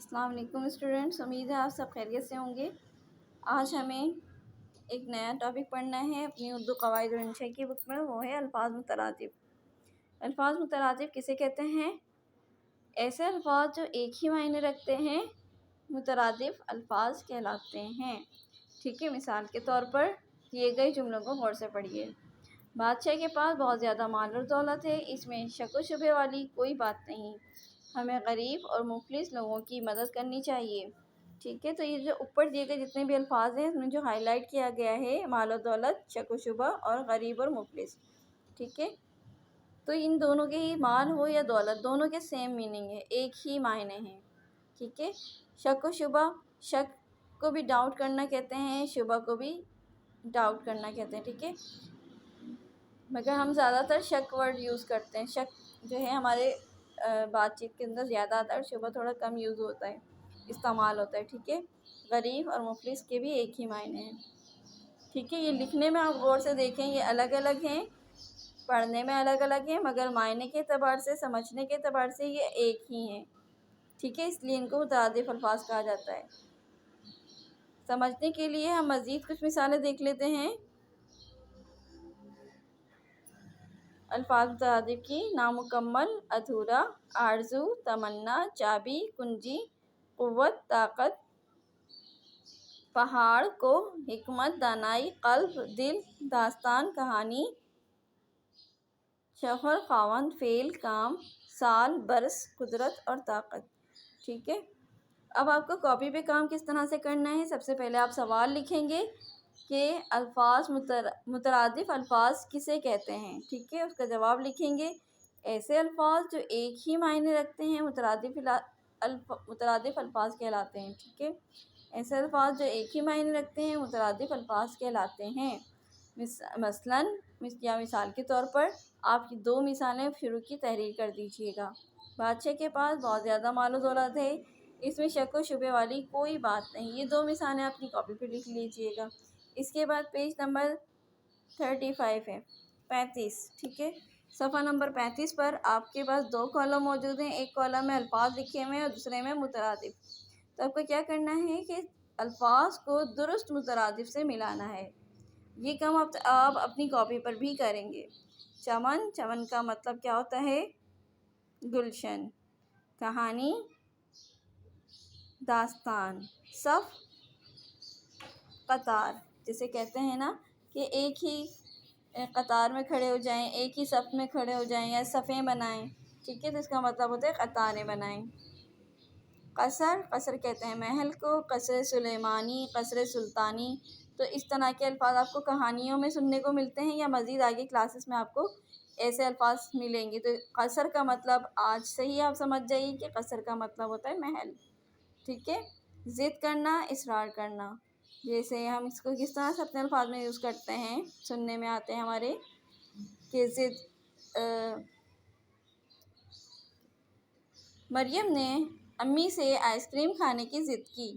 अस्सलाम वालेकुम स्टूडेंट्स, उम्मीद है आप सब खैरियत से होंगे। आज हमें एक नया टॉपिक पढ़ना है अपनी उर्दू कवायद और इंशा की बुक में, वो है अल्फाज मुतरादिफ। अल्फाज मुतरादिफ किसे कहते हैं? ऐसे अल्फाज जो एक ही मायने रखते हैं मुतरादिफ अल्फाज कहलाते हैं। ठीक है, मिसाल के तौर पर दिए गए जुमलों को गौर से पढ़िए। बादशाह के पास बहुत ज़्यादा माल और दौलत है, इसमें शक व शुबे वाली कोई बात नहीं। हमें गरीब और मुफलिस लोगों की मदद करनी चाहिए। ठीक है, तो ये जो ऊपर दिए गए जितने भी अल्फाज हैं इसमें जो हाईलाइट किया गया है माल और दौलत, शक व शुबा और गरीब और मुफलिस। ठीक है, तो इन दोनों के ही माल हो या दौलत, दोनों के सेम मीनिंग है, एक ही मायने हैं। ठीक है, शक व शुबा, शक को भी डाउट करना कहते हैं, शुबा को भी डाउट करना कहते हैं। ठीक है, मगर हम ज़्यादातर शक वर्ड यूज़ करते हैं। शक जो है हमारे बातचीत के अंदर ज़्यादा आता है और शुबा थोड़ा कम यूज़ होता है, इस्तेमाल होता है। ठीक है, गरीब और मुफलिस के भी एक ही मायने हैं। ठीक है, ये लिखने में आप गौर से देखें, ये अलग अलग हैं, पढ़ने में अलग अलग हैं, मगर मायने के अतबार से, समझने के अतबार से ये एक ही हैं। ठीक है, इसलिए इनको मुतरादिफ अल्फाज कहा जाता है। समझने के लिए हम मज़ीद कुछ मिसालें देख लेते हैं अल्फाज मुतरादिफ की। नामुकम्मल, अधूरा, आरज़ू, तमन्ना, चाबी, कुंजी, क़ुव्वत, ताकत, पहाड़ को, हिकमत, दानाई, क़ल्ब, दिल, दास्तान, कहानी, शौहर, ख़ावंद, फ़ेल, काम, साल, बरस, कुदरत और ताकत। ठीक है, अब आपको कॉपी पे काम किस तरह से करना है? सबसे पहले आप सवाल लिखेंगे कि अल्फाज मुतरादिफ अल्फाज किसे कहते हैं। ठीक है, उसका जवाब लिखेंगे। ऐसे अल्फाज जो एक ही मायने रखते हैं मुतरादिफ अल्फाज कहलाते हैं। ठीक है, ऐसे अल्फाज जो एक ही मायने रखते हैं मुतरादिफ अल्फाज कहलाते हैं। मसलन या मिसाल के तौर पर आप दो मिसालें शुरू की तहरीर कर दीजिएगा। बादशाह के पास बहुत ज़्यादा माल और दौलत है, इसमें शक व शुबे वाली कोई बात नहीं। ये दो मिसालें अपनी कॉपी पे लिख लीजिएगा। इसके बाद पेज नंबर 35 है, 35। ठीक है, सफ़ा नंबर 35 पर आपके पास दो कॉलम मौजूद हैं। एक कॉलम में अल्फाज लिखे हुए हैं और दूसरे में मुतरादिफ। तो आपको क्या करना है कि अल्फाज को दुरुस्त मुतरादिफ से मिलाना है। ये काम आप अपनी कॉपी पर भी करेंगे। चमन, चमन का मतलब क्या होता है? गुलशन। कहानी, दास्तान। सफ़, कतार, जिसे कहते हैं ना कि एक ही कतार में खड़े हो जाएं, एक ही सफ़ में खड़े हो जाएं या सफ़ें बनाएं। ठीक है, तो इसका मतलब होता है कतारें बनाएं। कसर, कसर कहते हैं महल को, कसर सुलेमानी, कसर सुल्तानी। तो इस तरह के अल्फाज आपको कहानियों में सुनने को मिलते हैं या मज़ीद आगे क्लासेस में आपको ऐसे अल्फाज मिलेंगे। तो कसर का मतलब आज से ही आप समझ जाइए कि कसर का मतलब होता है महल। ठीक है, ज़िद करना, इसरार करना। जैसे हम इसको किस तरह से अपने अल्फाज में यूज़ करते हैं, सुनने में आते हैं हमारे कि ज़िद। मरियम ने अम्मी से आइसक्रीम खाने की ज़िद की।